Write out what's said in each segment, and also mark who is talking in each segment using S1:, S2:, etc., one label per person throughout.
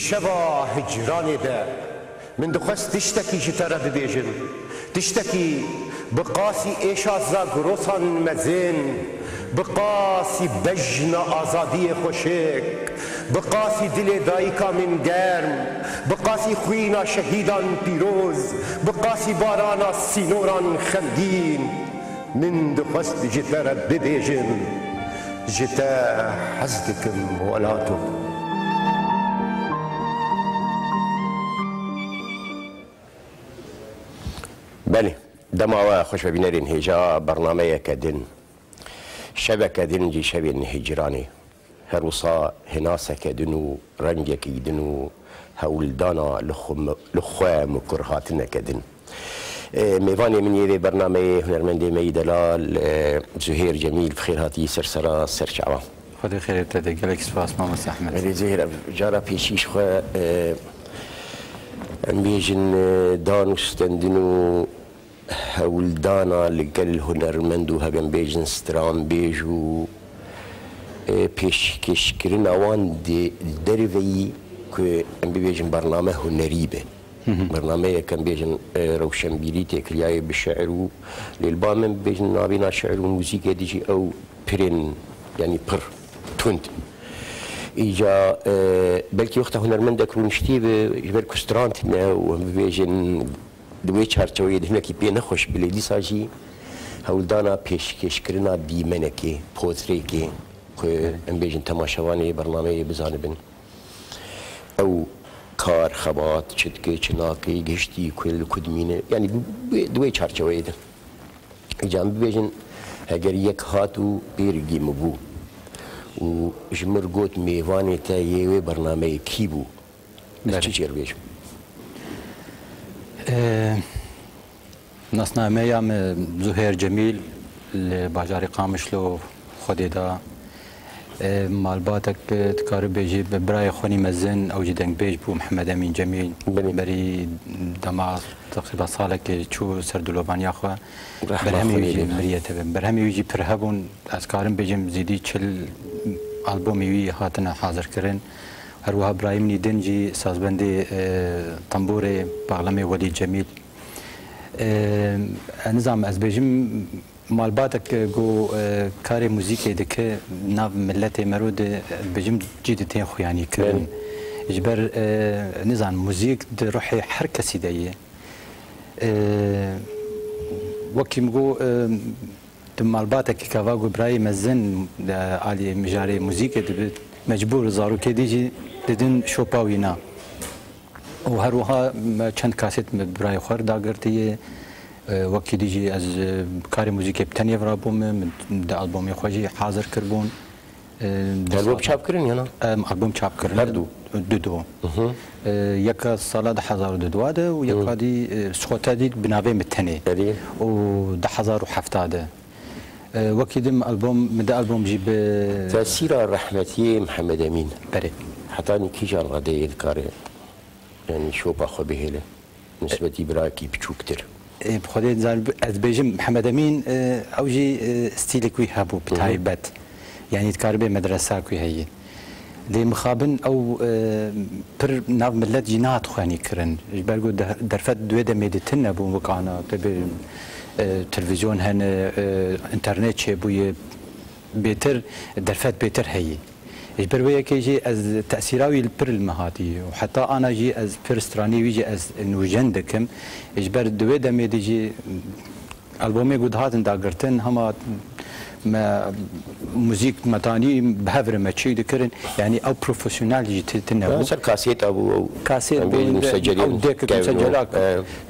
S1: شبا هجراني ده من دخست تشتكي جترى ببيجن تشتكي بقاسي ايشا زاغروسان مزين بقاسي بجن آزادی خوشک بقاسي دل دایکا من گرم بقاسي خوینا شهیدان پیروز بقاسي بارانا سینوران خمگین من دخست جترى ببيجن جتا حزدكم ولاتو. بله دماوه خوش ببینرین هجا برنامه کدن شبکه دن جی شبین هجرانی هر وصا هناسه کدن و رنگ کدن و هولدانا لخواه مکرهاتنا کدن میوانی من یه برنامه هنرمنده می دلال زهير جميل بخير هاتي سرسرا سرشعوا
S2: خدا خير تدق لك سپاس مامس احمد
S1: علي زهير جارا بيشيش خو بيجن دانوستندنو هولدانا لقل هنرمندو هجن بيجن سترام بيجو پیش کشکرین آوان دریوی که ام بيجن برنامه هنریبه برنامه كان بيجن روشنبيري تكرياي بالشعر للبامن بيجن نابينا شعر وموسيقى ديجي او برين يعني بر تونت اجا بلكي وقتها هنرمندك ونشتيب جبر كسترانتنا وبيجن دوي چارچوي دهنا كي بي نخوش بليدي ساجي هولدانا پیش كشكرنا ديمنكي بوتريكي ام بيجن تماشاواني برنامه بزانبن او کار خبات چتکه چناکی گشتی کل کدمینه یعنی دوی چارچوبه ده جام بیشن اگر یک هاتو بیرگی مبو و جمر گوت میوانی تا یه برنامه کی بو چی چیر بیشم
S2: نصنامه یام زهير جميل لباجار قامشلو خودی دا مالباتك تكار بيجي براي خوني مزن او جدنگ بيج بو محمد امين جميل بري دما تقريبا صالك شو سردلوبان ياخو برهم يجي مريته برهم يجي برهبون اسكارم بيجم زيدي تشل البوم يوي هاتنا حاضر كرن هروها برايم نيدنجي سازبندي طنبوري باغلمي ولي جميل نظام از بيجم مالباتك جو كاري موسيقى دك ناف ملتي مرود بجم جيدتين خوياني كرن جبر نظام موسيق روحي حركة سيدية وكي مجو مالباتك كافاغو براي مزن علي مجاري موسيقى مجبور زارو كديجي ددن شوباوينا وهروها چند كاسيت براي خور داغرتي وقتی دیجی از کار موسیقی بتنی ورابوم من البومی خوشی حاضر کربون
S1: البوم چاپ کردن یا نه؟
S2: البوم چاپ کردن
S1: هر دو
S2: دو یک سال 2002 ده و یک دی سخوته دید بنابه متنی و 2007 وقتی دم البوم ده البوم جیب
S1: تأثیر رحمتی محمد امین
S2: بله
S1: حتی نیکیجان غده یدکاره یعنی شو باخو بهله نسبتی برای کی بچوکتر
S2: بخودی از بیجم محمد امین اوجی استیل کوی هبو بتایبت یعنی تکاربه مدرسه کوی هی لی مخابن او پر ناو ملت جنات خوانی کرن برگو درفت دوی دمیدتن نبو وکانا تبی تلویزیون هن انترنت چه بوی بهتر درفت بهتر هی اجبر ويا كيجي از تاثيراوي البر المهاتي وحتى انا جي از برستراني ويجي از نوجندكم اجبر دوي دمي ديجي البومي قد هاتن داغرتن هما ما موزيك متاني بهفر ما تشي دكرن يعني او بروفيشنال جي تنبو
S1: كاسيت ابو
S2: كاسيت
S1: مسجلين
S2: او ديك مسجلاك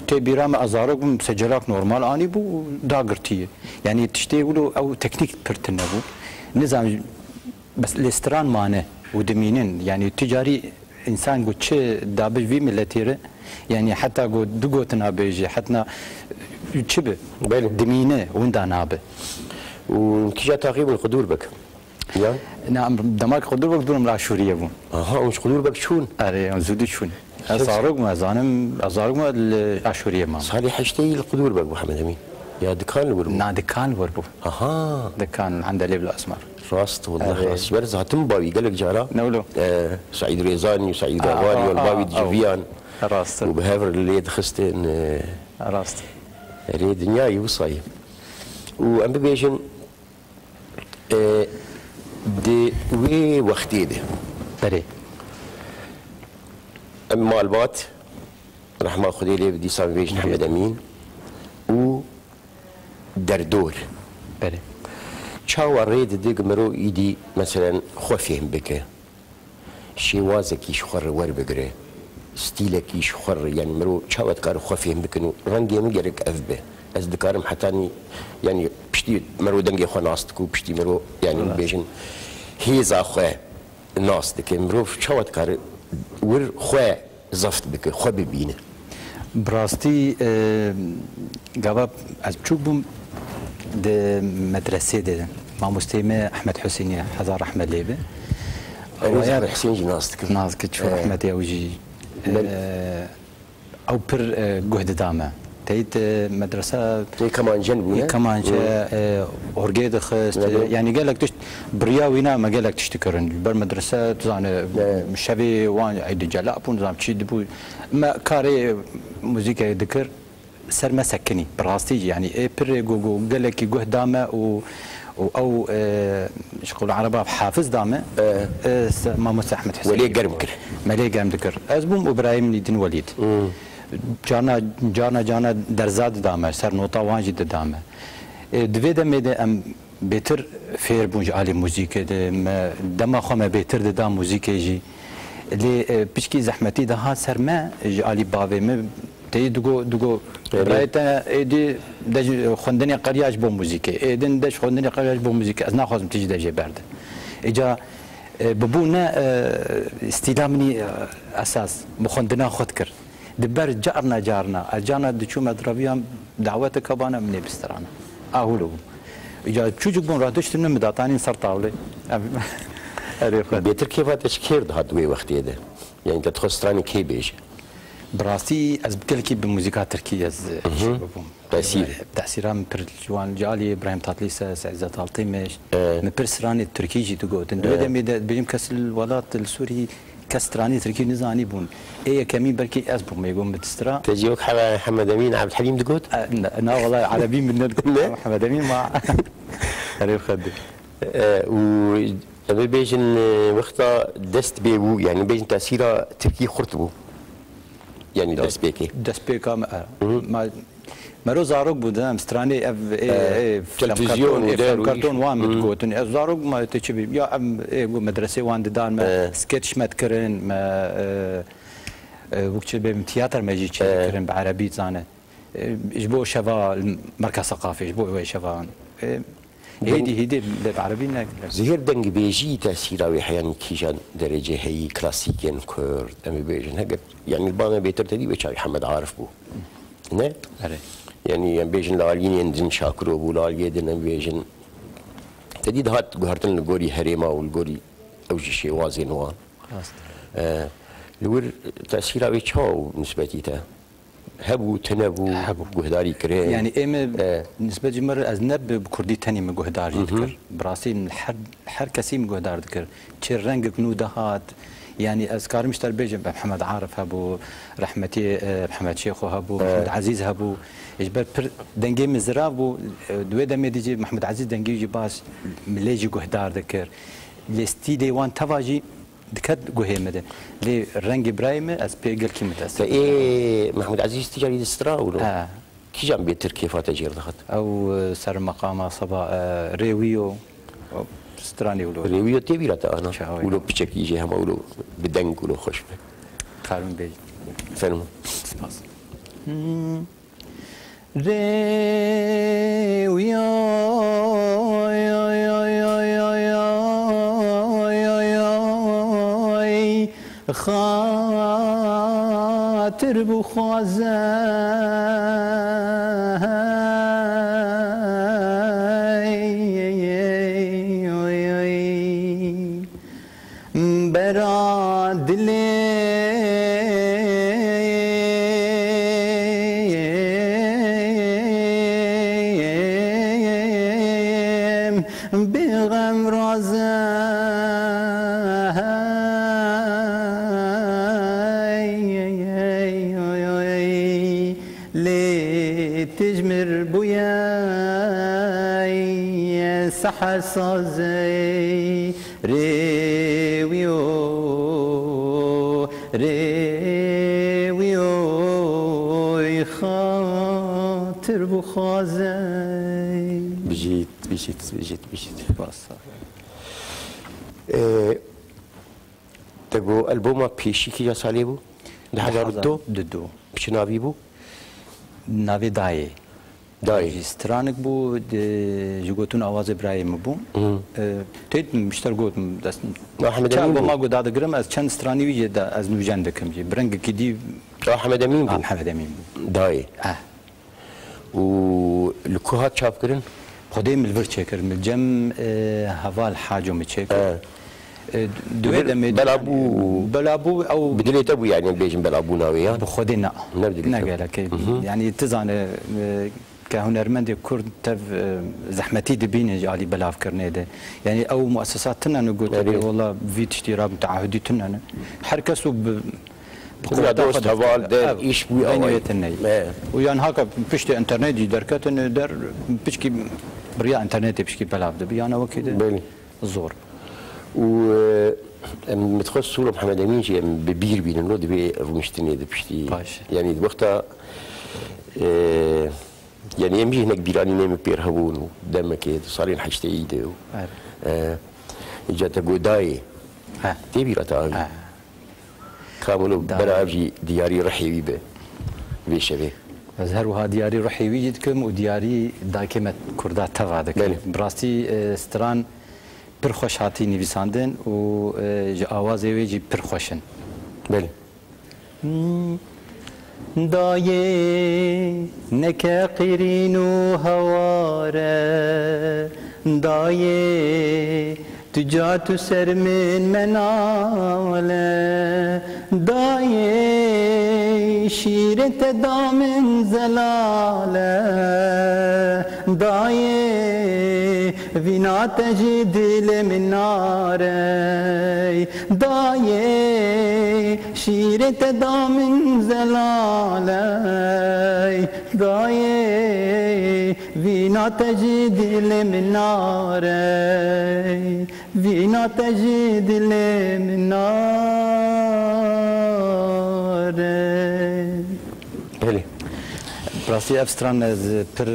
S2: تبيرام ازارق مسجلاك نورمال اني بو داغرتي يعني تشتي يقولوا او تكنيك برتنبو نظام بس الاستران مانه ودمينين يعني تجاري انسان قد شي دابج في ملتيره يعني حتى قد دقوتنا بيجي حتى شبه دمينه وندا نابه
S1: وكيجا تغيب القدور بك يا
S2: نعم دماغ قدور بك دون العاشوريه بون
S1: مش قدور بك شون
S2: اري زودي شون ازارق ما زانم ازارق ما العاشوريه ما
S1: صالح حشتي القدور بك محمد امين يا دكان الوربو
S2: نا دكان وربو
S1: اها
S2: دكان عند ليبل الاسمر
S1: راست والله راست برز هتنباوي قال لك جارا
S2: نولو
S1: سعيد ريزاني وسعيد غواري والباوي جوفيان
S2: راست
S1: وبهافر اللي دخستن
S2: راست
S1: ري دنيا يوصاي وام بيجن دي وي وقتي دي
S2: بري
S1: اما البات رحمه خدي لي بدي صار بيجن محمد امين و دردور
S2: بري
S1: شاو ريد ديك مرو ايدي مثلا خوفهم بك شي وازك يشخر ور بقري ستيلك يشخر يعني مرو شاوت كار خوفهم بك رنجي مجرك اذبه از دكارم حتى يعني بشتي مرو دنجي خو ناستكو بشتي مرو يعني بيجن هيزا خو ناس دك مرو شاوت كار ور خو زفت بك خو ببينه
S2: براستي جواب از بشوفهم ده مدرسه ده مع مستمع احمد حسيني حزار احمد ليبه
S1: احمد حسين جي ناستك
S2: نازك شو احمد يوجي او بر جهد دامه تيت مدرسه
S1: كمان جنبنا
S2: كمان اورجيد خست يعني قال لك تشت برياوينا ما قال لك تشتكرن بر مدرسه تزان شبي وان عيد جلاء بون زام تشي دبو ما كاري موزيكا ذكر سر ما سكني براستي يعني اي بر جو قال لك جهد دامه او شغل عربه حافظ دامه ما مس احمد حسين
S1: ولي قرمكر
S2: مالي قرم ذكر ازبوم ابراهيم الدين وليد جانا درزاد دامه سر نوتا واجد دامه دوی دمه ام بهتر فیر بونج علی موزیک دما خو ما بهتر دام موزیک جی لی پشکی زحمتی ده ها سر ما علی باوی ما تی دوگو برایتا ایدی دج خوندنی قریاج بو موزیک ایدن دج خوندنی قریاج بو موزیک از ناخذم تیجی دجی برد اجا ببونا استلامني اساس مخندنا خود كر دبر جارنا اجانا دشو مدربيام دعوتك بانا من بسترانا اهولو اجا تشوجك بون رادش تنم داتاني صار طاوله
S1: بيتر كيف تشكير ده دوي وقت ده يعني انت تخسراني كي بيج
S2: براسي از بتلكي بموسيقى تركيه از تاثير من جوان جالي ابراهيم تطليس عزت الطيمش من برسراني التركي جي تقول دو دمي بيجم كاس الولات السوري كاستراني تركي نزاني بون اي كمين بركي اسبق ما يقوم بتسترا
S1: تجيوك محمد امين عبد الحليم دقوت
S2: لا والله عربي من محمد امين ما عرف خدي
S1: و بيجن وقتها دست بيو يعني بيجن تاثيره تركي خرطبو يعني دست بيكي
S2: دست بيكا ما مرو زاروك بودم ستراني اف
S1: تلفزيون
S2: كرتون وان بتقوتن زاروك ما تشبي يا ام مدرسه وان دان ما سكتش ما تكرن ما وقت بهم تياتر ما يجي تكرن بعربي زانه جبو شفا مركز ثقافي جبو شفا هيدي بالعربي
S1: زهير دنج بيجي تاثيره احيانا كيجان درجه هي كلاسيكين كورد ام بيجن هكا يعني البانا بيتر تدي بيشاي محمد عارف بو نه يعني بيجن لالين يندن شاكرو بو لال يدن بيجن تدي هات غهرتن الغوري هريما والغوري اوجي شي وازن وان لور تاثيره بيشاو نسبتيته هبو تنبو جهداري كريه
S2: يعني ايما نسبة جمر ازنب بكردي تاني من جهداري ذكر براسي من حر كسي من جهدار ذكر تشير رنج كنو دهات يعني اذكار مشتر بيجن محمد عارف هبو رحمتي محمد شيخو هبو محمد عزيز هبو اجبر دنجي مزرابو دوي دمي ديجي محمد عزيز دنجي يجي باس مليجي جهدار ذكر لستيلي وان تواجي دكت جوهي مدن لي رنج ابراهيم از بيجل كي متاثر
S1: ايه محمود عزيز تجاري دسترا ولا كي جام بيتر كيف تجير دخت
S2: او سر مقام صبا ريويو ستراني ولو
S1: ريويو تبيرتا انا ولو بيشك يجي هم ولو بدنك ولو خوش
S2: خارم بي
S1: فيلم
S2: سباس ريويو خاطر بخوازي برا دلي بغم رازه لي تجمر بويا سحر صازي ريويو ريويو خاطر بخازي
S1: بجيت
S2: باسا
S1: تقو ألبوما بيشي كي جاسالي بو؟ ده حاجة
S2: دو
S1: بش نافي بو؟
S2: نافي داي سترانك بو جوتون آواز برايم بو تيت مشتر قوت دست
S1: أحمد أمين بو
S2: ما قد هذا قرم از چند ستراني ويجي دا از نوجان دكم جي برنگ كدي
S1: أحمد أمين بو
S2: محمد أمين بو
S1: داي والكوهات شاف كرن؟
S2: خدي من الفر تشيكر من الجم هفال حاجه متشيكر بلابو او
S1: بدليت ابو يعني بيجن بلابو ناويان
S2: بخدي نا قالك يعني تزان كهنرمند كرد تف زحمتي دبين جالي بلاف كرنيده يعني او مؤسساتنا نقول والله في اشتراك تعهديتنا حركسوا
S1: بقول دوست هوال در ايش بو
S2: اوي ويان هاكا بشتي انترنت دركتن در بشكي بريا انترنت بشكي بلاف ده بيانا وكده زور
S1: و متخصص صورة محمد أمين جي ببير بين النود بي رمشتني ده بشتي يعني وقتها يعني يمشي هناك بيراني نيم بيرهبون ودم كده صارين حشتي ايده جات ابو داي تي بيرتا كاملو بنا ابجي دياري رحيوي به بيشبه
S2: زهروا دياري رحيوي جدكم ودياري داكمت كردا تغادك براستي ستران پر خوش هاتی نویساندن و آوازی ویجی پر خوشن
S1: بله
S2: دایه نکه قیرین و هواره دایه تجات سر من مناله دایه شیرت دامن زلاله دایه وینا تجی دل من ناره دایه شیرت دامن زلاله دایه وینا تجی دل من ناره وینا تجی دل من ناره
S1: بله
S2: براستی افستران از پر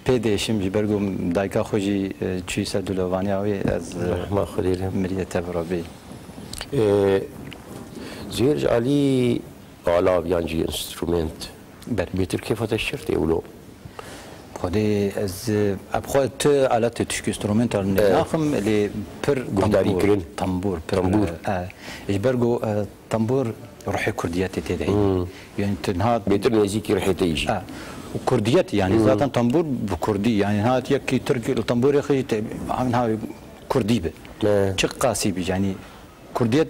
S2: پیدایشم جبرگو دایکا خوشی چی سدولوانی آوی از
S1: ما خدیرم
S2: مریت برابی
S1: زيرج علي آلاب يانجي انسترومنت بيتر كيف هذا الشرط يقولوا
S2: خدي از ابخوت آلات تشكي انسترومنت ناخم اللي بر طنبور اجبرجو طنبور روحي كرديات تدعي يعني تنهاد
S1: بيتر مزيكي روحي تيجي
S2: وكرديات يعني ذاتا طنبور بكردي يعني هات يكي تركي الطنبور يا اخي عاملها كردي به شق قاسي يعني كرديات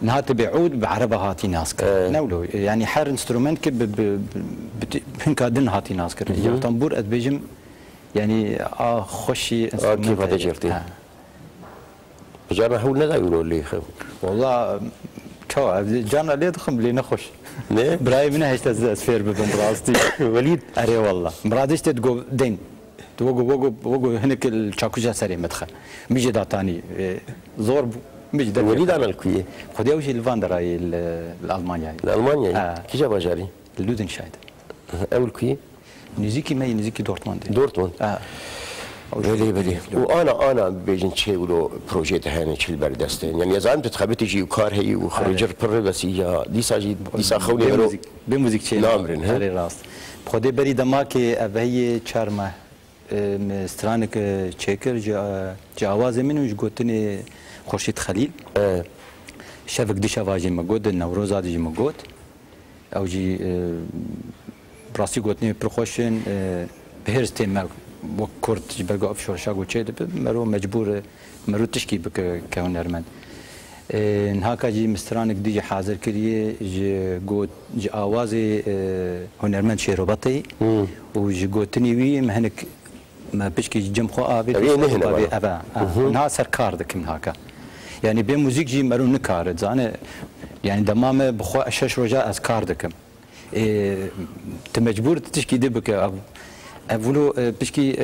S2: نهات بعود بعربه هاتي ناسكر نولو يعني حر انسترومنت كب هنكادن هاتي ناسكر يعني طنبور ادبيجم يعني خوشي
S1: انسترومنت كيف هذا جرتي جانا هو لا يقولوا لي
S2: والله كوا جانا ليه دخم لي نخش براي من هيش تزفير ببن براستي
S1: وليد
S2: اري والله مرادش تقو دين توقو هناك الشاكوجا سري مدخل ميجي داتاني زور ميجي
S1: وليد انا الكويه
S2: خدي وجه الفاندراي الالمانيا
S1: الالمانيا كي جاب جاري
S2: اللودن شايد
S1: اول كويه
S2: نيزيكي ماي نيزيكي دورتموند
S1: بلي وانا بيجن شيء ولو بروجيت هاني شيل بردستين يعني زعما تخبت يجي وكار هي وخرج بر بس يا ديسا خوني
S2: بموزيك شيء
S1: نامرن
S2: ها راست خدي بري دماكي ابهي چارما سترانك تشيكر جا اواز منو جوتني خورشيد خليل شافك دي شواجي مقود نوروز هذا مقود او جي براسي قوتني بروخوشن بهرستين ما وكرت جبرجو افشور شاغو تشيد مرو مجبور مرو تشكي بك كهنرمند نهاكا جي مسترانك دي حاضر كريه جي قوت جي اوازي هنرمند شيروباتي وجي قوتني وي مهنك ما بشكي جم خو ابي
S1: ابي
S2: ابا نا سر كار دكم هكا يعني بين موزيك جي مرو نكار زانه يعني دمامه بخو اشش رجاء از كار دكم تمجبور تشكي دبك اولو بشكي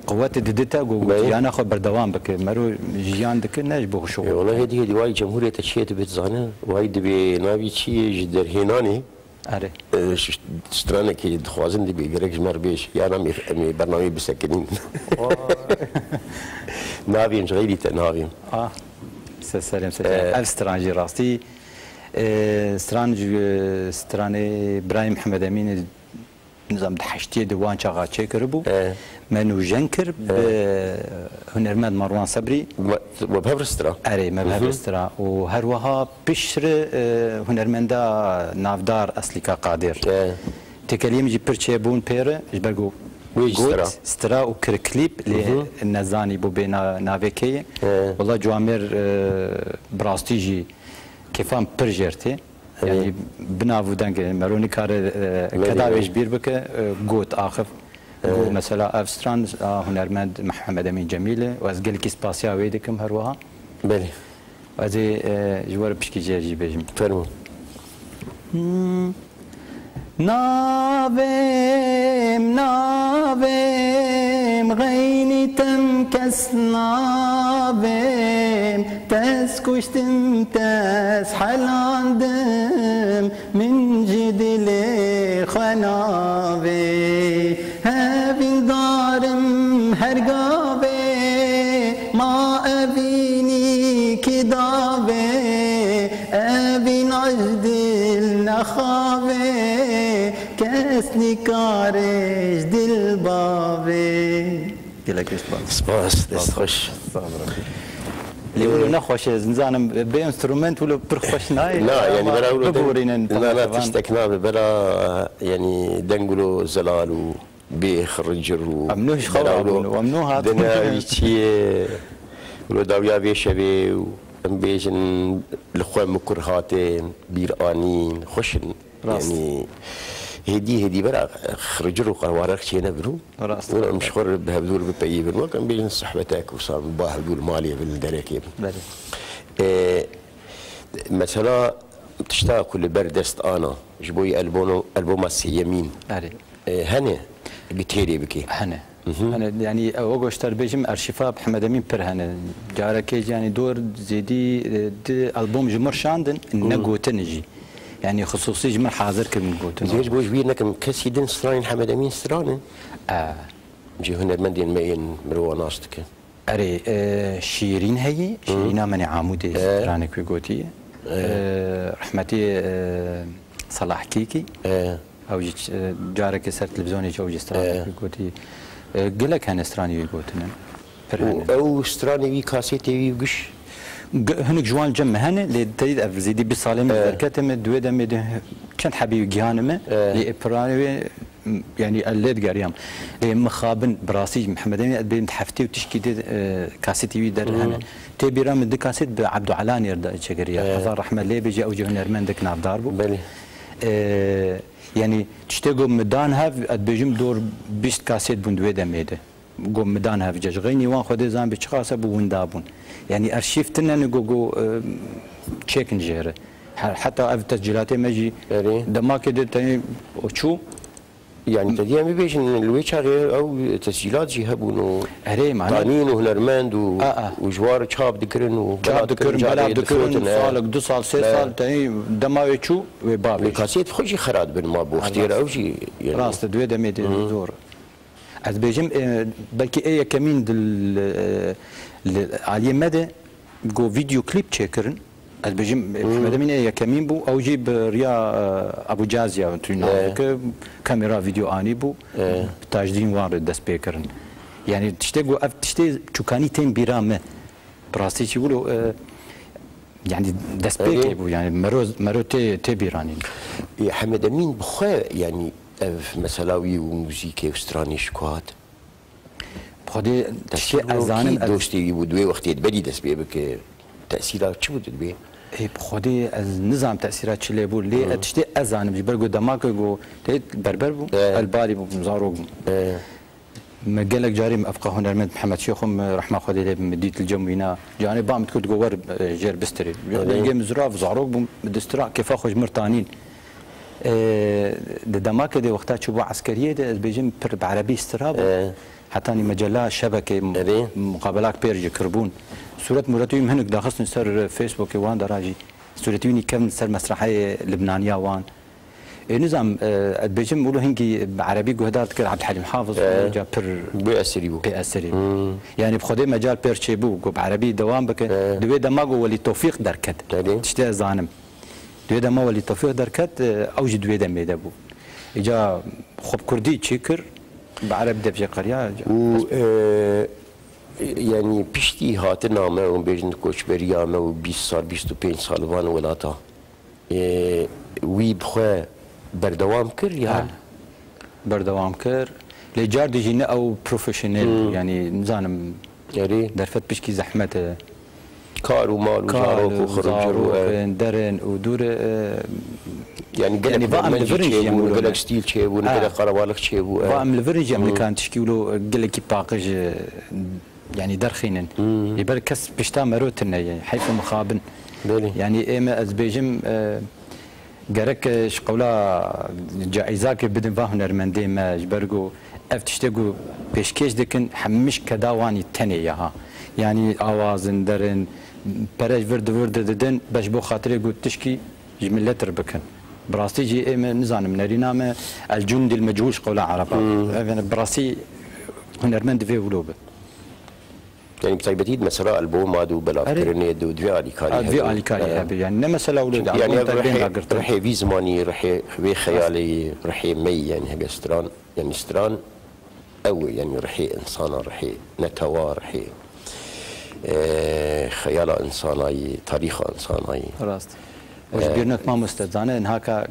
S2: قوات ددتا جانا خو بردوام بك مرو جيان دك ناج بو شو
S1: والله هدي واي جمهوريه تشيت بتزانه واي دبي نابي تشي جدر هيناني
S2: اره
S1: سترانه كي دخوازن دبي جرك جمر بيش يعني مي برنامج بسكنين نابي غيري تنابي
S2: سلام سلام سترانجي راستي ستراني ابراهيم محمد امين نظام دحشتي دوان شغا تشكر بو منو جنكر هنرمند مروان صبري
S1: وبهبرسترا
S2: اري ما بهبرسترا وهروها بشر هنرمندا نافدار اصليكا قادر تكلم جي برشي بون بير جبرغو سترا وكر كليب للنزاني بو بينا نافيكي والله جوامر براستيجي كيفان برجرتي يعني بنافو دنگ مروني كار كداويش بير بك قوت آخف مثلا افستران هنرمند محمد امين جميله وازقل كي سباسيا ويدكم هروها
S1: بلي
S2: وازي جوار بشكي جاجي بيجم
S1: فرمو
S2: نابم غيني تم كس نابم تس كشتم تس حلاندم من جدلي خنابي هابين دارم هرقابي ما أبيني كدابي أبين عجدل نخابي كاسني كارج دل بابي قلك ايش
S1: سباس خوش
S2: اللي يقولوا نخوش زنزانم بانسترومنت ولا برخوش ناي
S1: لا يعني بلا لا تشتكنا بلا يعني دنقلو زلال وبيخرجر
S2: ومنوش خوابون ومنوها
S1: دنا يشي ولو داويا بيشبي ومبيجن الخوة مكرهاتين بيرانين خوشن يعني هدي برا خرجوا وقوارق شيء نبرو ولا مشخور بهبدول بطيب ما كان بين صحبتك وصار بهبدول ماليه بالدركيب مثلا تشتاق لبردست انا جبوي البوم اليمين هنا قتيري بكي
S2: هنا يعني اوغوشتر بيجم ارشيفا محمد امين برهنه جارك يعني دور زيدي البوم جمر شاندن نقوتنجي يعني خصوصي جمر حاضر كم قوتن
S1: زيج بوش بينا كم كسيدن ستراني محمد امين ستراني جي هنا المندين مين مروه ناستك
S2: اري شيرين هي شيرين من عمودي ستراني كوي قوتي رحمتي صلاح كيكي او جارك سر تلفزيوني جو ستراني كوي قوتي قلك هنا ستراني قوتن
S1: او ستراني بي كاسيتي بي وقش
S2: هناك جوان جمع هنا اللي تريد افزيدي بالصالم كتم دويدا كان حبيب جهانمه لإبراني يعني الليد قريام مخابن براسي محمد امين بين حفتي وتشكي كاسيتي در هنا تبي رام دي كاسيت بعبد علاني يرد شجريا حضر رحمه لي بيجي او جهن ارمندك ناف داربو
S1: بلي
S2: يعني تشتغل مدان هاف بيجم دور 20 كاسيت بندويدا ميده قوم مدان هاف جاج غيني وان خدي زان بتشخاصه بوندابون يعني ارشيفتنا نجوجو تشيك نجيره حتى اف تسجيلاتي ماجي دما كده تاني وشو
S1: يعني تدي ما بيجي الويتش غير او تسجيلات جيهبونو قانين وهنرمند وجوار شاب دكرن
S2: وبلاد دكرن صالك 2 سال 3 سال تاني دما يشو وبابي
S1: كاسيت خوشي خراد بن ما بو اختيار او شيء
S2: يعني راس دوي دمي دور از بيجم بلكي اي كمين على مدى جو فيديو كليب تشيكرن از بيجم محمد امين اي كمين بو او جيب ريا ابو جازيا كاميرا فيديو اني بو تاجدين وارد دس بيكرن يعني تشتغو تشتي تشوكاني تيم بيرامه براسي يقولوا يعني دس بيك بو يعني مرو تي بيراني
S1: يا حمد امين بخا يعني مسلاوي وموسيقى وستراني شكوات
S2: بخدي تشي ازانم
S1: دوستي ودوي وقت بدي دس بك تاثيرات شو بدي
S2: اي بخدي النظام تاثيرات شلي بو لي تشتي ازانم جبرغو دماغو تيت بربر بو البالي بو مزارو ما قال لك جاري افقه هنرمند محمد شيخهم رحمه خدي له مديت الجموينا جاني بام تكون تقور جير بستري جيم زراف زعروق بدسترا كيف اخرج مرتانين دماك دي وقتها تشوفوا عسكريه بيجم بعربي استراب حتى مجله شبكه مقابلات بيرج كربون صوره مراتي هنك داخل سر فيسبوك وان دراجي صورتيني كم سر مسرحيه لبنانيه وان نظام بيجم بقولوا هنجي بعربي جهدار تكر عبد الحليم حافظ جا بيأسري يعني بخدي مجال بيرشيبو بعربي دوام بك دوي دماغو ولي توفيق دركت تشتي زانم دوي دماغ ولي توفيق دركت اوج دوي دم يدبو اجا خب كردي تشكر بعرب دبجه قريه
S1: و يعني بيشتي هاتنا ما وبيجن كوشبريا ما 20 سال 25 سال وان ولاتا وي بخوا بردوام كر يعني
S2: بردوام كر لجار ديجينا او بروفيشنال يعني نزانم
S1: يعني
S2: درفت بشكي زحمه
S1: كار ومال وجاروك وخروج
S2: درن ودور
S1: يعني قال
S2: فام الفرنج يقولوا
S1: قال لك ستيل شيب وقال لك قرابالك شيب
S2: فام الفرنج امريكان تشكيلو قال لك باقج يعني درخينن يبر كس بشتا مروتنا يعني حيث مخابن يعني اما ازبيجم جرك شقولا جائزاك بدن فاهم هنرمندي ما جبرجو افتشتغو بيشكيش دكن حمش كداواني تنيها يعني اوازن درن برج ورد ددن باش بو خاطري قلت تشكي جمله تربكن براستي جي اما نزان من رينامه الجند المجهول شقولا عربه انا براسي هنرمند في ولوبه
S1: يعني بتايبتي مسرا البوم مادو بلا كرنيد ودفي عليكاري
S2: دفي عليكاري يعني مسلا ولد
S1: يعني رح في زماني رح في خيالي رح مي يعني هجستران يعني ستران او يعني رح انسان رح نتوا رح خيال انساني تاريخ انساني
S2: راست وش بيرنت ما مستدانه ان هكا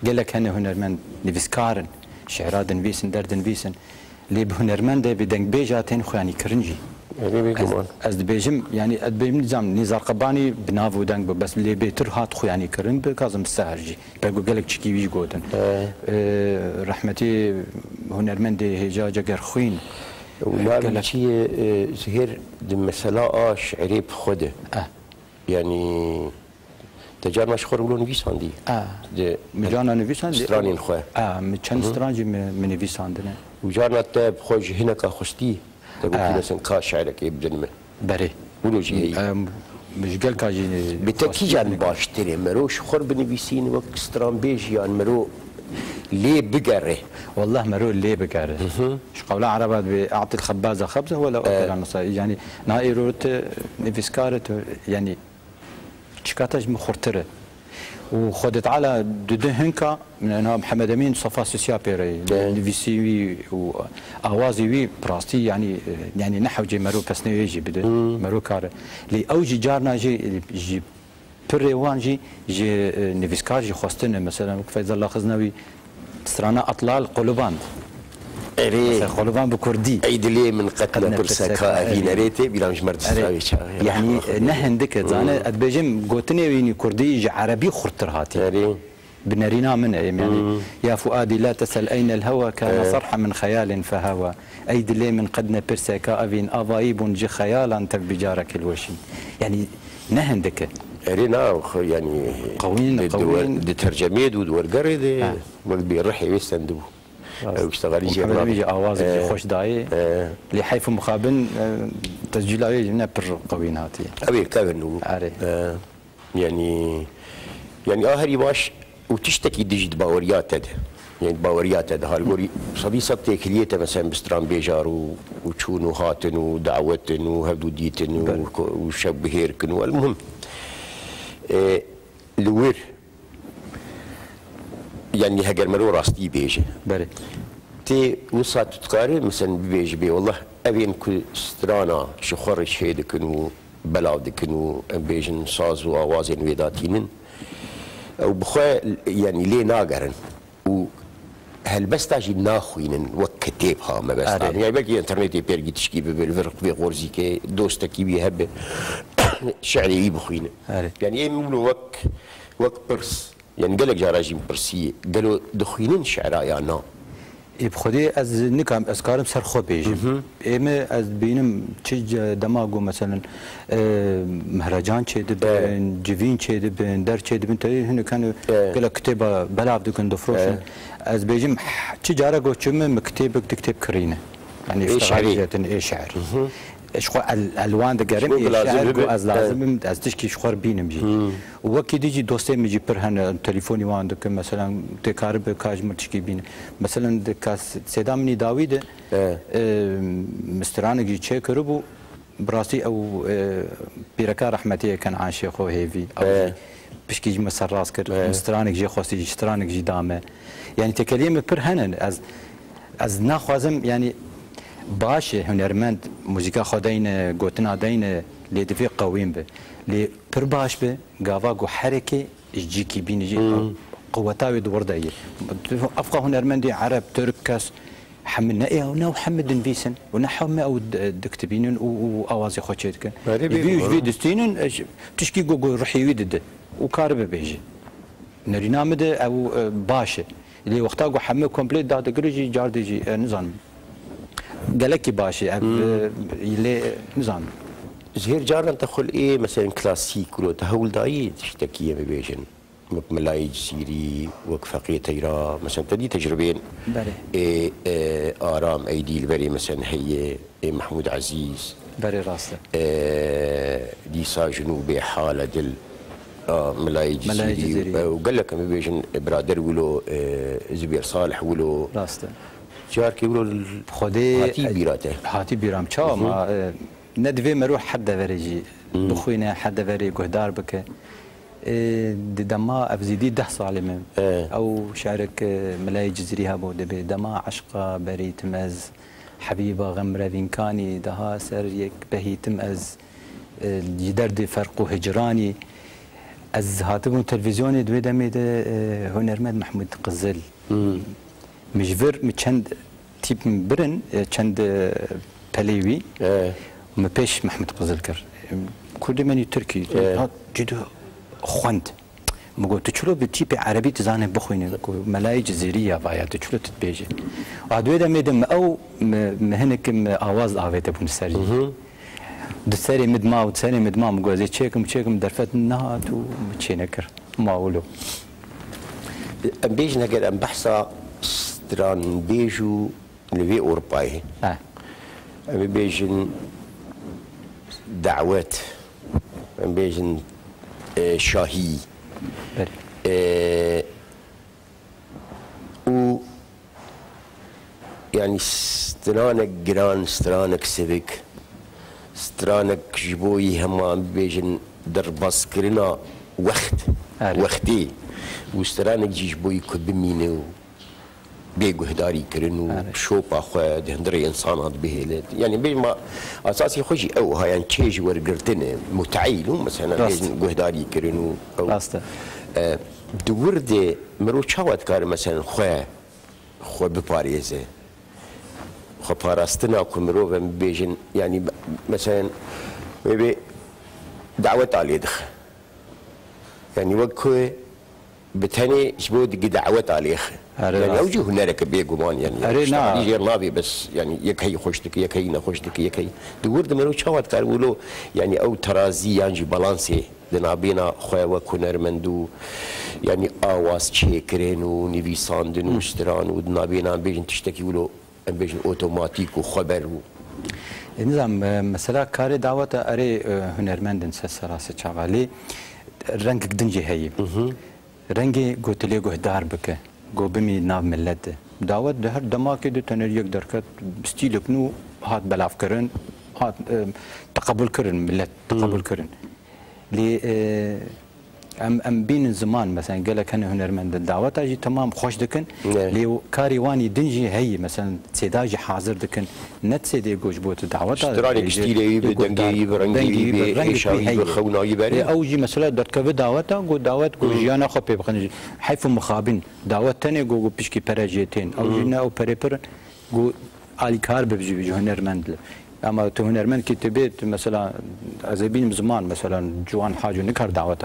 S2: قال لك هنرمند نيفسكارن شعرات نفيسن درد نفيسن لي بهنرمند بدنج بيجاتين خواني كرنجي از دبيجم يعني ادبيم نظام نزار قباني بنافو دنگ بس اللي بيتر هات خو يعني كرم بكازم السهرجي بقول قالك تشكي ويش جودن رحمتي هنرمندي هجا جگر خوين
S1: ولا شيء زهير مثلا شعري بخده يعني تجار مشهور ولو نفيساندي
S2: مجانا نفيساندي
S1: سترانين خواه
S2: مچند سترانجي من نفيساندنه
S1: وجانا تاب خوش هنا كخستي تقول مثلا كاشعرك يبدن من
S2: بري
S1: ولو جي
S2: مش قال كاجي
S1: بتكي جان باشتري مروش خور بنفيسين وقت ستران بيج يعني مرو ليه بقره
S2: والله مرو ليه بقره ايش قولا عربات بأعطي الخبازه خبزه ولا اكل يعني نهائي روت نفيسكارت يعني شكاتج مخرتره وخدت على دهنكا من انها محمد امين صفا سوسيابيري ديفيسي واوازي وي براستي يعني نحو جي مرو بسني يجي بده مرو كار لي اوجي جارنا جي بريوان جي نيفسكار جي خوستن مثلا فايز الله خزنوي سرانا اطلال قلوبان قلوبان بكردي
S1: اي دلي من قتل برسكا في نريتي بلا مش مرد
S2: يعني نهندك انا ادبجم قوتني ويني كردي جي عربي خرطر هاتي بنرينا من يعني يا فؤادي لا تسأل أين الهوى كان صرحا من خيال فهوى أي دلي من قدنا برسكا أفين أضايب جي خيالا تك بجارك الوشي يعني نهندك
S1: رينا يعني
S2: قوين
S1: دي ترجميه دور قريدي وقت بيرحي ويستندو واشتغل
S2: يجي اواز خوش داي اللي حيف مخابن تسجيلات نبر قوين هاتي
S1: ابي كانوا يعني هري باش وتشتكي ديجيت باوريات هذا يعني باوريات هذا هالقولي صديقة تكليته مثلا بستران بيجار وتشون وهاتن ودعوتن وهبدو ديتن وشب هيركن والمهم لوير يعني هاجر مرو راستي بيجي
S2: بري
S1: تي وصلت تقارن مثلا بيجي بي والله ابين كل سترانا شخور شهيدكن وبلاودكن بيجن صاز واوازن ويداتينن وبخوا يعني ليه ناقرن هل بس تاجي ناخوين وكتابها ما بس يعني بقى انترنت بيرجي تشكي بالفرق في غورزي كي دوستك بيهب شعري يبخوين يعني ايه يقولوا وك برس يعني قال لك جاراجين برسي قالوا دخوينين شعراء يعني
S2: بخودی از نکام از کارم سر خوب بیجم اما از بینم چه دماغو مثلا مهرجان چه دبن جوین چه دبن در چه دبن تایی هنو کانو کلا کتابا بلعب دکن دفروشن از بیجم چه جارا گو چمه مکتبك تكتب كرينه يعني اشعري شعر اشخو الالوان دقرم شعر گو از لازم از تشكي شخور بينم جي وكي ديجي دوستي ميجي برهن تليفوني وان دك مثلا تكارب كاج مرتشكي بين مثلا دكاس سيدامني داوود مسترانك جي تشيكربو براسي او بيركا رحمتي كان عاشق هيفي او بشكي مسر راس كر مسترانك جي خوستي جي سترانك جي دامه يعني تكلمه برهن از ناخوازم يعني باشه هنرمند موسیقا خداین گوتنا دین لیدفی قویم به لی پر باش به گاوا گو حرکه جی کی بین جی قوتاوی دور دایی افقه هنرمندی عرب ترک کس حملنا ايه ونو حمد نفيسن ونحوم او دكتبين واوازي خوتشيتك بيوش في دستين تشكي جو روحي ويدد وكارب بيجي نرينا مد او باشه اللي وقتها جو حمل كومبليت دا دغريجي جارديجي نظام قالك باشي اللي نظام
S1: زهير جارنا تدخل ايه مثلا كلاسيك ولا تهول داي تشتكي بيجن ملايج سيري وكفقيه تيرا مثلا تدي تجربين
S2: إيه
S1: آرام ايديل بري مثلا هي محمود عزيز
S2: بري راسه
S1: ديسا جنوبي حاله دل ملايج سيري وقال لك بيجن برادر ولو زبير صالح ولو
S2: راسته
S1: جار كي ولو
S2: خدي
S1: هاتي بيراته
S2: هاتي بيرام تشا ما ندفي مروح حدا فريجي بخوينا حدا فري قهدار بك دما افزيدي 10 صالم او شارك ملاي جزري هابو دبي دما عشقه بري تمز حبيبه غمره فينكاني دها سر يك بهي تمز يدرد فرق هجراني از هاتبو تلفزيوني دوي دمي هنرمند محمود قزل مجبر مچند تيب برن چند بليوي ما بيش محمود قزل كر كل مني تركي جدو خوند مگو تو چلو به تیپ عربی تزانه بخوینه ملای جزیریه باید تو چلو تتبیجه و دوی دمیدم او مهنکم آواز آویده بون سری دسری مدما و دسری مدما مگو از چیکم درفت نه تو چی نکر ماولو
S1: ام بیج نگر ام بحثا ستران بیجو لوی اوربای ام بیجن دعوت ام بیجن شاهي و يعني سترانك جران سترانك سيفيك سترانك جبوي هما بيجن درباس كرنا وقتي وسترانك جبوي كبمينو بيجو هداري كرنو شوبا خو دهندري انسانات بهلت يعني بين ما اساسي خوشي او ها يعني تشيج ورقرتنا متعيل مثلا بيجو هداري كرنو
S2: راسته
S1: دورده مرو چاوت كار مثلا خو بباريزه خو باراستنا كمرو بيجن يعني مثلا بيبي دعوت عليه دخ يعني وكو بتاني شبود دعوت عليه يعني اوجه هنالك بيجومان يعني يجي نابي بس يعني يكهي خوشتك يكهي نخوشتك يكهي دور دمرو شاوت كار ولو يعني او ترازي يعني بالانسي دنابينا خويا وكونرمندو يعني اواز تشيكرين ونيفيساندن وشتران ودنابينا بيجن تشتكي ولو بيجن اوتوماتيك وخبر
S2: نظام مثلا كاري دعوت اري هنرمندن سراسه شغالي رنگ دنجي هي رنگي قوتلي قهدار بك گو بمی ناو ملت دعوت ده هر دماغ ده تنر یک درکت ستیلک نو هات بلاف کرن هات تقبل کرن ملت تقبل کرن لی ام بین زمان مثلا قال لك انا هنرمند الدعوت اجي تمام خوش دكن لي كاري واني دنجي هي مثلا سيداجي حاضر دكن نت سيدي جوج بوت الدعوت
S1: اشتراك اشتيلي بدنجي برنجي ايشاوي بخوناي بري
S2: اوجي مثلا درك دعوت جو دعوت جو جيانا خو بخنج حيف مخابن دعوت تاني جو بيشكي براجيتين اوجينا او بريبر جو علي كار بيجي هنرمند اما تو هنرمند که تبيت مثلا از بین زمان مثلا جوان حاجو نکار دعوت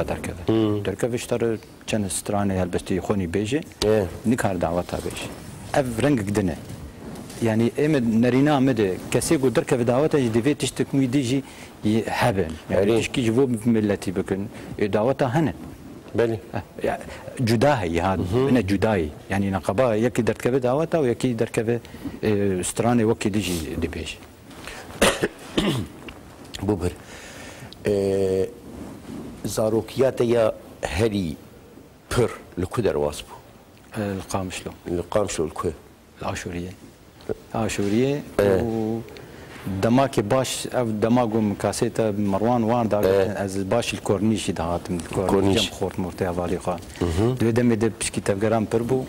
S2: درکه اشتر چند سترانه هلبستی خونی بیجه نکار دعوت بیجه اف رنگ دنه يعني امد نرينا مد كسي قدر كفداوته ديفي تشتك مي ديجي هبن يعني تشكي جبو ملتي بكن دعوتها هنا
S1: بله
S2: جداهي هذا هنا جداهي يعني نقبا يكي دركبه دعوتها ويكي دركبه استراني وكي ديجي ديبيش
S1: بوبر زاروكيات يا هري بر لكودر واسبو
S2: القامشلو
S1: القامشلو الكو
S2: العاشوريه عاشوريه دماكي باش او دماغو مكاسيتا مروان وان دا از باش الكورنيش دهاتم الكورنيش خورت مرتي حوالي خان دو دمي د بشكي تفغرام بربو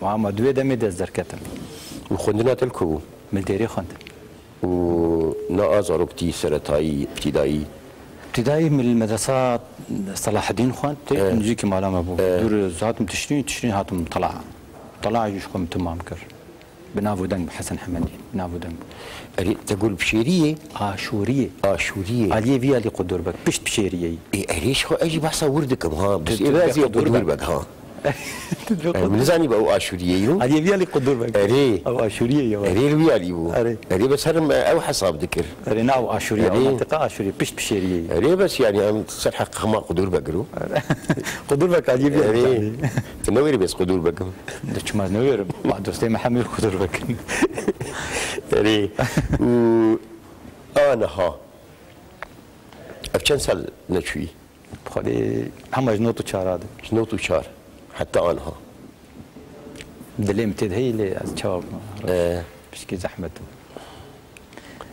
S2: وعما دو دمي د زركتم
S1: وخندنا تلكو
S2: ملديري خند
S1: ونا ازاروكتي سرتاي ابتدائي
S2: من المدرسة صلاح الدين خوان نجيكي مالام ابو دور هاتم تشرين هاتم طلع يشكم تمام كر بنافو دنب حسن حمدي بنافو دنب
S1: تقول بشيريه
S2: عاشوريه علي فيها اللي قدور بك بشيريه
S1: ليش خو اجي بحصه وردكم ها بس لازم قدور بك ها من زاني بقى عاشوريه يو
S2: علي فيها اللي قدور بك او عاشوريه يا
S1: اري ويا لي بو اري بس هرم او حساب ذكر
S2: اري ناو عاشوريه منطقه عاشوريه بشيريه
S1: اري بس يعني ام تصلح خما قدور بقرو
S2: قدور بك علي فيها
S1: اري تنوير بس قدور بك
S2: دش ما نوير مع دوستي محمد قدور بك
S1: اري انا ها افشان سال نشوي
S2: بخلي هم جنوتو شار هذا
S1: جنوتو شار حتى انا ها
S2: دليم تدهي لي از شاب بشكي زحمته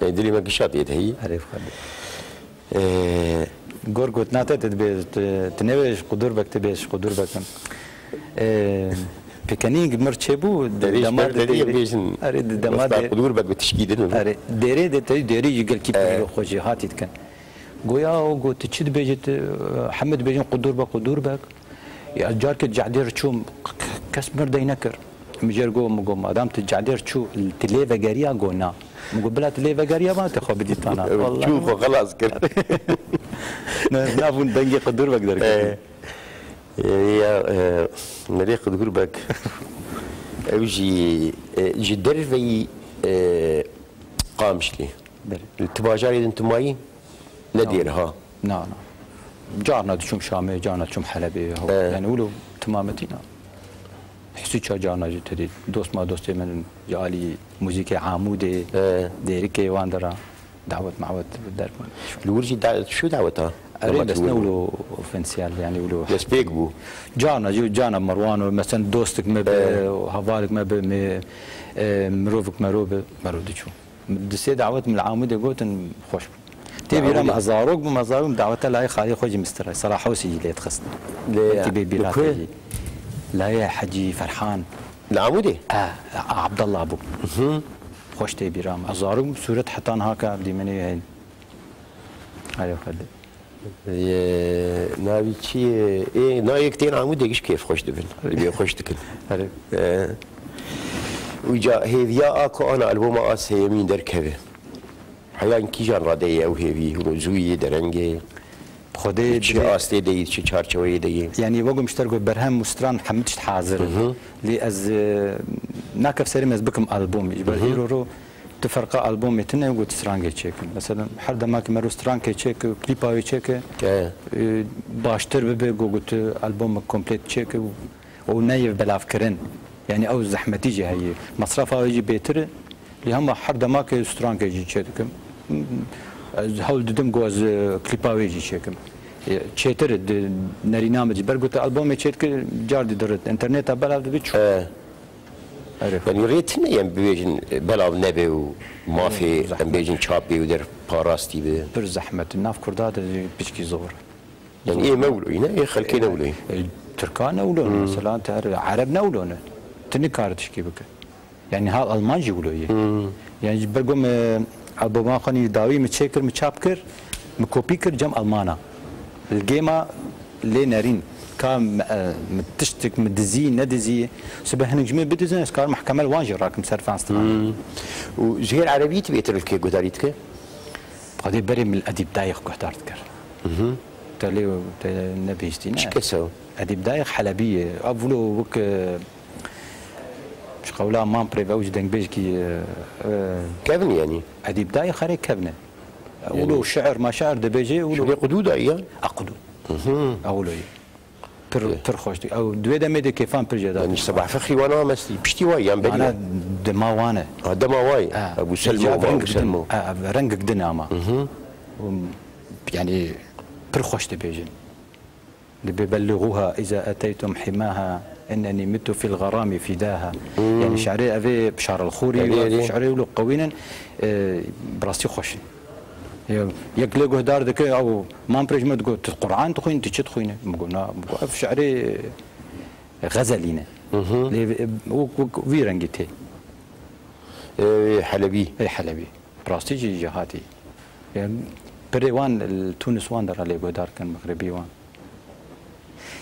S1: دلي ما قشات يدهي
S2: عرف خلي غورغوت ناتا تدبي تنويش قدور بك تبيش قدور بك بكنينج مرتشبو
S1: دمار بيجن
S2: اريد دمار
S1: قدور بك بتشكيدن
S2: اريد ديري يقل كيف خوجي هاتي كان قويا وقو تشد بيجت حمد بيجن قدور بك يا جار كجعدير تشوم كسمر دينكر مجر قو مقو ما دام تجعدير تشو التليفا قاريا قونا مقو بلا تليفا قاريا ما تخو بدي طانا
S1: والله شوفوا خلاص كده
S2: نافون دنجي قدور بك درك
S1: يا مريق قدور بك اوجي جدر في قامش لي التباجاري انتم ماي نديرها
S2: نعم جارنا تشوم شامي جارنا تشوم حلبي يعني ولو تمامتنا حسي جارنا جتدي دوست ما دوستي من جالي موسيقى عامودي ديريكي واندرا دعوت معوت بالدرب
S1: الورجي شو دعوتها؟
S2: اريد اسنولو اوفنسيال يعني ولو
S1: بس بيكبو
S2: جانا مروان مثلا دوستك ما هفالك ما مروفك مرودي شو دسي دعوت من العامودي قلت خوش تبي رام ازاروك بمزاروك دعوتها لا خالي خوجي مستر صراحه وسي لي تخص تبي بيراتي لا يا حجي فرحان
S1: العمودي
S2: عبد الله ابو خوش تبي رام ازاروك صوره حطان هكا بدي مني هاي هاي خلي
S1: ناوي شي ايه ناوي كثير عمودي ايش كيف خوش دبل اللي خوش دكن وجا هيفيا اكو انا البوم اس يمين دركبه حيان كيجان راديه او هيفي هو زوي درنجي
S2: خدي
S1: شي استه دي شي چارچوي دي
S2: يعني وقم مشتركوا برهم مستران حمدش حاضر لي از ناكف سري بكم البوم يبقى رو تفرقه البوم يتنه وقلت سترانجي تشيك مثلا حد ما كمرو سترانجي تشيك كليباوي تشيك باشتر ببي قلت البوم كومبليت تشيك ونايف بلافكرن يعني او زحمتي جي هي مصرفها يجي بيتر اللي هم حد ما كي سترانجي يجي تشيك هول دم جوز كليباوي يجي تشيك تشيتر نرينامج برقلت البوم تشيك جاردي درت انترنت بلا بتشو
S1: يعني ريتنا يم بيجن بلاو نبي وما في ام بيجن شابي ودر باراستي به
S2: بر زحمه الناف كردات بيشكي زور
S1: يعني ايه مولو هنا ايه خلكي نولو
S2: تركان اولون مثلا عرب نولون تنكار تشكي بك يعني ها المان يقولوا يعني برقم البوما خاني داوي متشكر متشابكر مكوبيكر جم المانا الجيما لي نارين كان متشتك مدزي ندزي سبه نجمي بدزن اسكار محكمه الواجر راكم سرفان استمان
S1: وجهير عربي تبي تركي قداريتك
S2: قضي بري من الاديب دايخ قدارتك تالي نبي استينا
S1: ايش كسو
S2: اديب دايخ حلبيه افلو وك مش قولا مان بريفا وج دنگ بيج كي
S1: كيفن يعني
S2: اديب داي خاري كبنه ولو شعر ما شعر دبيجي
S1: ولو قدود ايان
S2: اقدو اولو تر خوش او دوی دمه د کیفان پر جدا
S1: يعني صباح فخري وانا مسلي بشتي واي يعني بدي
S2: انا دما وانا
S1: دما واي ابو سلمو
S2: رنگ قدنا ما يعني پر خوش دبيجن لبلغوها اذا اتيتم حماها انني مت في الغرام فداها يعني شعري افي بشعر الخوري شعري ولو قوينا براستي خوش يقلق هدار ذك او ما بريج ما تقول القران تخوين تشت خوين مقولنا في شعري غزلينا وفيرنجتي
S1: حلبي
S2: حلبي براستيجي جهاتي يعني بريوان التونس وان در عليه هدار كان مغربي وان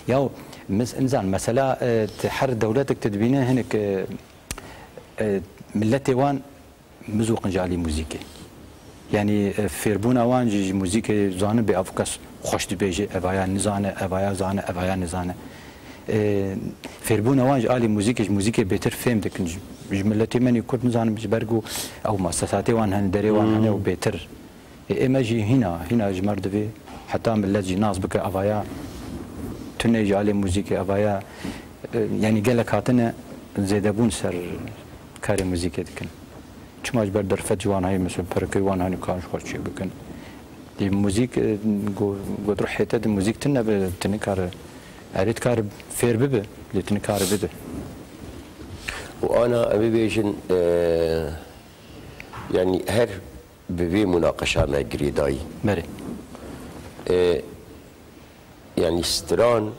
S2: ياو انزين مساله تحر دولتك تدبينها هناك ملتي وان مزوق جالي موزيكي يعني فيربونا وان جي موزيكي زانه بافكس خوش دبيجي افايا نزانه افايا زانه افايا نزانه فيربونا وان جالي موزيكي بيتر فهم دك جملتي من يكون نزانه بجبرغو او مؤسساتي وان هن دري وان هن وبيتر ايماجي هنا جمر دبي حتى ملت جي ناس بك افايا تني جالي موزيكي افايا يعني قال لك هاتنا زيدبون سر كاري موزيكي دكن چما جبر در فجوان هاي مثل بركي وان هاي كانش خوشي بكن دي موزيك جو تروح حته دي موزيك تنا بتنكار اريد كار فير ببه لتنكار ببه
S1: وانا ابي بيجن يعني هر ببي مناقشه مع جريداي
S2: مري
S1: يعني ستران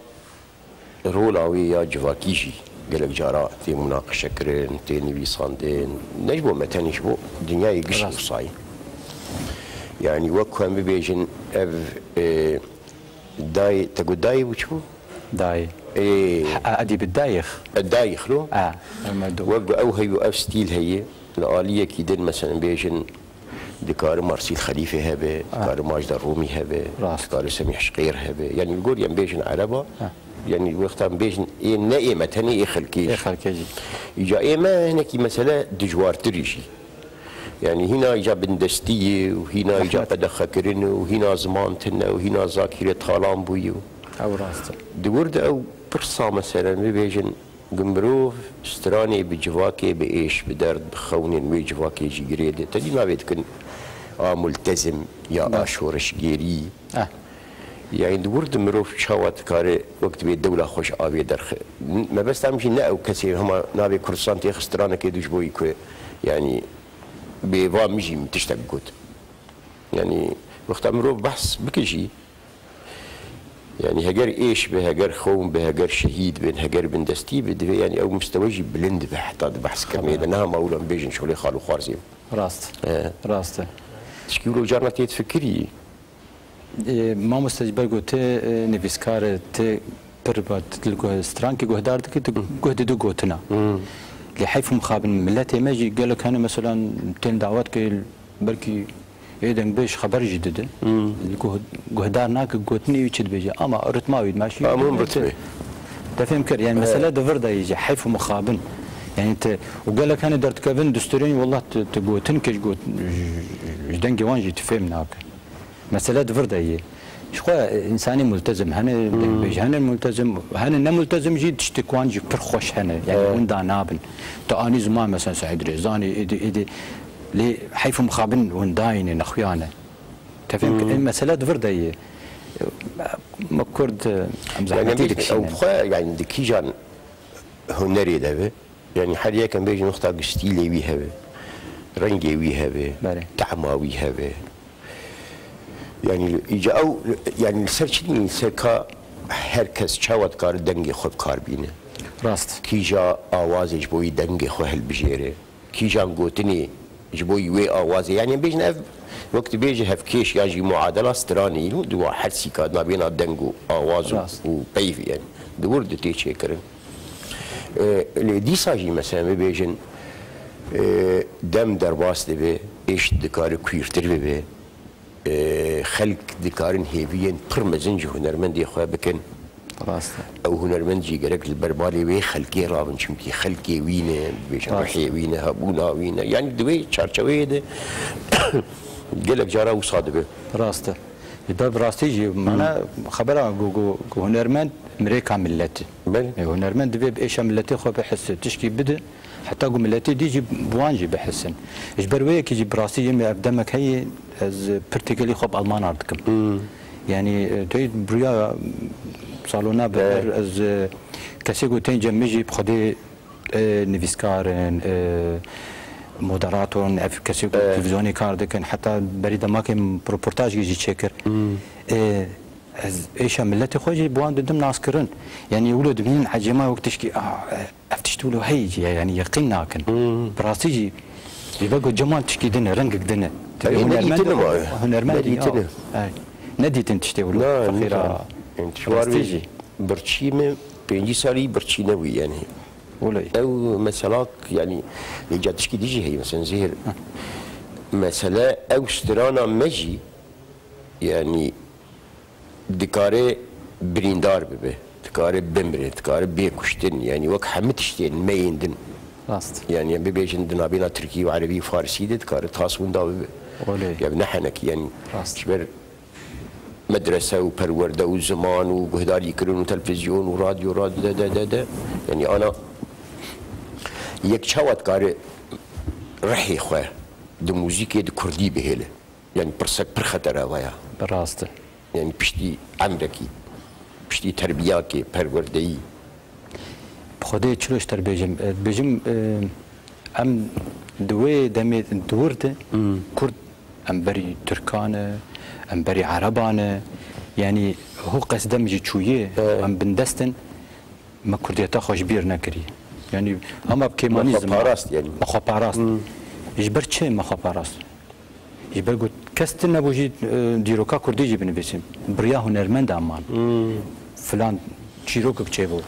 S1: رولاوي يا جواكيجي قالك جارات تي مناقشه كرين تي نبي صاندين نجبو متانيش بو الدنيا يقش وصاي يعني وكان بيجن اف داي تقول داي وشو
S2: داي ادي بالدايخ
S1: الدايخ لو وقو او هيو اف ستيل هي الآلية كيدن مثلا بيجن دكار مرسيل خليفه هبه دكار ماجد الرومي هبه دكار سميح شقير هبه يعني يقول يعني بيجن عربه يعني وقتها بيجن ايه نائمه ثاني ايه خلكيج يجا ايه ما هناك مساله دجوار تريجي يعني هنا يجا بندستيه وهنا يجا بدخ كرن وهنا زمانتنا وهنا ذاكره خالام بويو
S2: او راسته
S1: دورد او برصا مثلا بيجن قمروف ستراني بجواكي بايش بدرد بخونين وي جواكي جي جريده تدي ما بيتكن ملتزم يا اشورش جيري يعني دورد مروف شاوات كاري وقت بي الدوله خوش ابي درخ ما بس تمشي ناو كثير هما نابي كورسان تي خسترانه كيدوش بوي يعني بيفا مجي تشتقوت يعني وقت مروف بحث بكل شيء يعني هجر ايش بهجر خوم بهجر شهيد بين هجر بن دستي بدي يعني او مستوجي بلند بحث بحث كمية انها مولا بيجن شغلي خالو خارزيم
S2: راست راسته
S1: تشكيلو جارنا تفكري
S2: ما مستجبر قلت نفسكار ت بربات تلقوا سترانكي جهدار دك جهد دو قوتنا لحيف مخابن ملتي ما يجي قال لك انا مثلا 200 دعوات كي بركي ايدن بيش خبر جديد جهدار ناك قوتني يشد بيجي اما رتماوي ماشي
S1: مهم رتمي
S2: تفهم كر يعني مساله دفردا يجي حيف مخابن يعني انت وقال لك انا درت كابن دستورين والله تقوتن كش قوت جدنجي وانجي تفهم ناك مسألة فردا هي شخو إنساني ملتزم هنا بيج هنا ملتزم هنا نه ملتزم جي تشتكوان جي برخوش هنا يعني وندا نابن تاني زمان مثلا سعيد رزاني إدي لي حيف مخابن ونداين نخويانا تفهم المسألة فردا هي ما كرد
S1: يعني دكيجان هنري ده يعني حاليا كان بيجي نقطة ستيلي بيها رنجي بيها تعماوي بيها يعني يجا او يعني سرچني سكا هركس چاوت کار دنگ خوب کار بینه
S2: راست
S1: کیجا آواز جبوی دنگ خو هل بجيره کیجا گوتني جبوي وي آواز يعني بيجن وقت بيجي هف كيش يجي معادله استراني دو حرسي كاد ما بين دنگ آواز و بيف يعني دور دتي چيكرن دي ساجي مثلا بيجن دم در واسطه به ايش دکار کویرتر به خلق دكارن هيفيين برمزنج هنرمندي خو بكن
S2: راسته
S1: او هنرمند جي قالك البربالي وي خلقي رابن شمكي خلقي وينه بيش رحي وينه هبونا وينه يعني دوي تشارشوي ده قالك جارا وصادبه
S2: راسته ده براستي جي معنا خبره جو هنرمند امريكا ملتي
S1: بله
S2: هنرمند دبي بايش ملتي خو بحس تشكي بده حتى قو ملتي ديجي بوانجي بحسن اجبر ويك يجي براستي يمي ابدمك هي از بارتيكولي خو بالمان اردكم يعني تريد بريا صالونا بر از كسي قو تنجم ميجي بخدي نفيسكارن مودراتور كسي تلفزيوني كار دكن حتى بريده ماكن بروبورتاج يجي تشكر ايش ملتي خوجي بوان دم ناس كرن يعني ولد من حجما وقت تشكي افتشتوا له هيجي يعني يقينا كن براسيجي يبقى جمال تشكي دنا رنقك دنا
S1: هنرمند
S2: ندي تنتشتي له فخيره
S1: انتشوار برشيمه بيجي سالي برشينوي يعني
S2: ولا
S1: او مثلا يعني اللي جات تشكي ديجي هي مثلا زهر مثلا او سترانا مجي يعني دكاري بريندار ببه دكاري بمره دكاري بيكشتن يعني وك حمتشتين ما يندن
S2: راست
S1: يعني بيجن دنابينا تركي وعربي وفارسي دكاري تاسون دا ببه يعني نحنك يعني شبر مدرسه وبرورده وزمان وقهدار يكرون وتلفزيون وراديو راديو ده يعني انا يك شوات كاري رحي خواه دو موزيكي دو كردي بهيله يعني برسك برخطر ويا
S2: براسته
S1: يعني بشتي عمركي بشتي تربياكي پروردهی
S2: بخدي چلوش تر بيجم ام دوي دمي دورده كرد ام بري تركانه ام بري عربانه يعني هو قصده مجي تشويه ام بندستن ما كرديتا خوش بير نكري يعني اما بكيمانيزم
S1: مخابراست يعني
S2: مخابراست يجبر چه مخابراست يجبر قلت كستن نبوجي ديروكا كردي جي بنفسم بريا هنرمند امان فلان چيروك بچيبو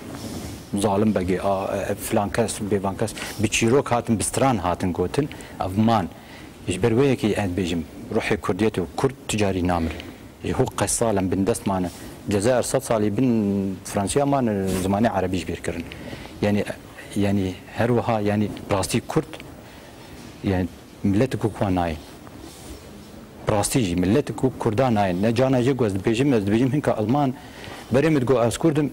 S2: ظالم بقي فلان كاس بيبان كاس بچيروك هاتن بستران هاتن قوتن افمان يجبر ويكي عند بيجم روحي كرديته كرد تجاري نامر هو قصالم بندست معنا الجزائر 6 صالي بن فرنسيا مان زماني عربي جبير كرن يعني هروها يعني براستي كرد يعني ملتك كوان ناي براستيجي ملتك كردان ناي نجانا جوز بيجم هنكا المان بريمت جو اس كردم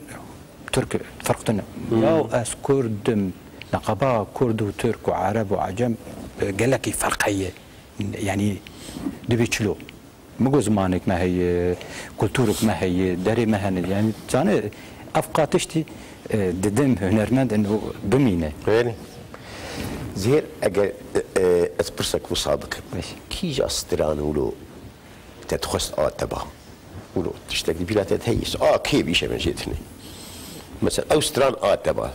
S2: ترك فرقتنا يا اس كردم نقبا كرد وترك وعرب وعجم قالك فرقيه يعني دبي تشلو مو زمانك ما هي كلتورك ما هي داري ما هن يعني انا افقا تشتي ددم هنرمند انه بمينه
S1: غيري زهير اجل اسبرسك وصادق كي جا استران ولو تتخص تبع ولو تشتكي بلا تتهيس كي بيش من جيتني مثلا او استران تبع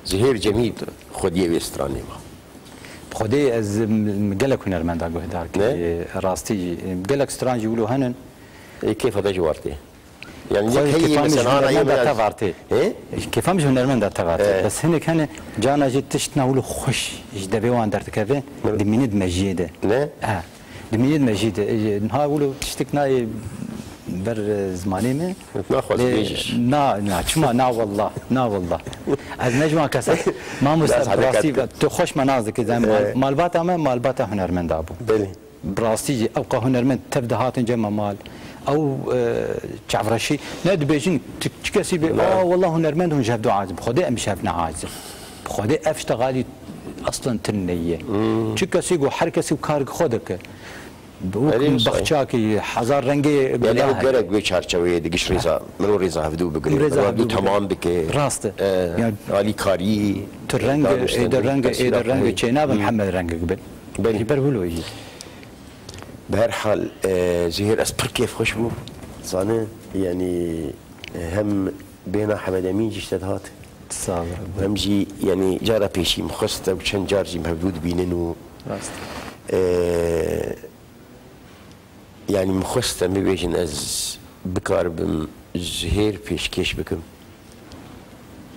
S1: زهير جميل خديه بستراني ما
S2: خدي از مقلك هنرمند اقول هدارك راستي مقلك استران يقولوا هنن
S1: كيف هذا جوارتي يعني
S2: هي مثلا انا تفارتي كيف مش هنرمند تفارتي بس هنك هنا جانا جيت تشتناولو خوش دبي وان درت كافي دميند مجيده
S1: لا
S2: دميند مجيده نهاولو تشتكنا بر زماني ما
S1: ناخذ بيجش
S2: نا شما نا والله از نجمع كسر ما مستبراسي تخش منازك زي مالباتا ما مالباتا هنرمند ابو
S1: بلي
S2: براسي ابقى هنرمند تبدا هاتن جمع مال او تعفرشي ناد بيجين تكسي والله هنرمند هون جابدو عازب خدي ام شافنا عازب خدي اشتغالي اصلا تنيه تكسي جو حركسي وكارك خدك بخشاكي حزار رنگي
S1: يعني قالك بيشارچوي دقش ريزا منو ريزا هفدو بقري تمام بك
S2: راسته
S1: يعني علي كاري
S2: ترنگ ايد رنگ چينا محمد رنگ قبل بل بلو يجي
S1: بهر حال زهير اسبر كيف خوشبو صانه يعني هم بين حمد امين جشتت هات
S2: صابر
S1: هم جي يعني جارا بيشي مخسته وشن جارجي مهدود بيننو راسته يعني مخسته مبيجن از بكار بم زهير بيشكيش بكم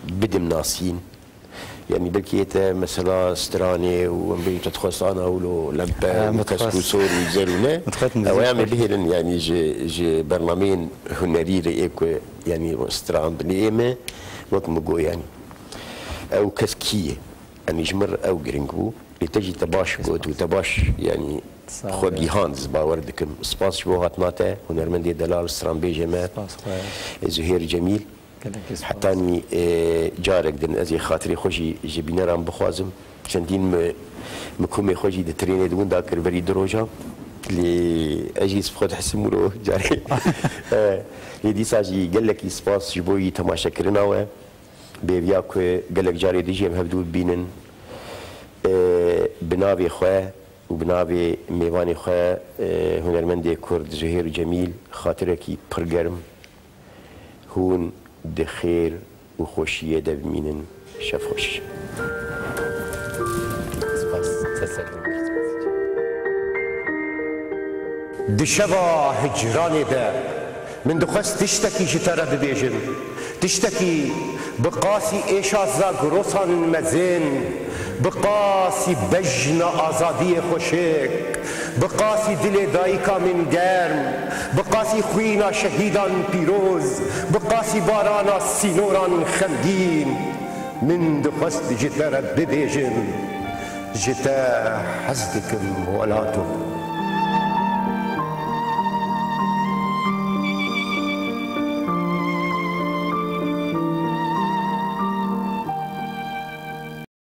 S1: بدم ناسين يعني بلكيتا مثلا ستراني ومبي تدخل انا ولو لمبا وكسكوسور وزيرونا او يعمل به يعني جي برنامج هنري ريكو يعني ستران بنيمه وقت مجو يعني او كسكيه يعني جمر او جرينجو لتجي تباش بود وتباش يعني خو جيهانز باوردكم سباس شو هاتناته هنرمندي دلال ستران بيجمات زهير جميل حتى اني جارك دن ازي خاطري خوشي جبينا رام بخوازم چندین مكومي خوشي دتريني دون داكر بري دروجا لي اجي سبخوت حسمورو جاري يدي ساجي قال لك سباس جبوي تماشا كرناوه بيبيا كو قال لك جاري ديجي هبدو بينن بنابي خواه وبنابي ميواني خواه هنرمندي كرد زهير جميل خاطركي برگرم هون دخير وخوشية دبمينن شفوش
S3: دشبا هجراني ده من دخست تشتكي جترى ببيجن تشتكي بقاسي ايشا زاغروسان مزين بقاسي بجن آزادي خوشك بقاسي دل دايكا من گرم بقاسي خوينا شهيدان بيروز بقاسي بارانا سينوران خمگين من دخست جترى ببيجن جتا حزدكم ولاتو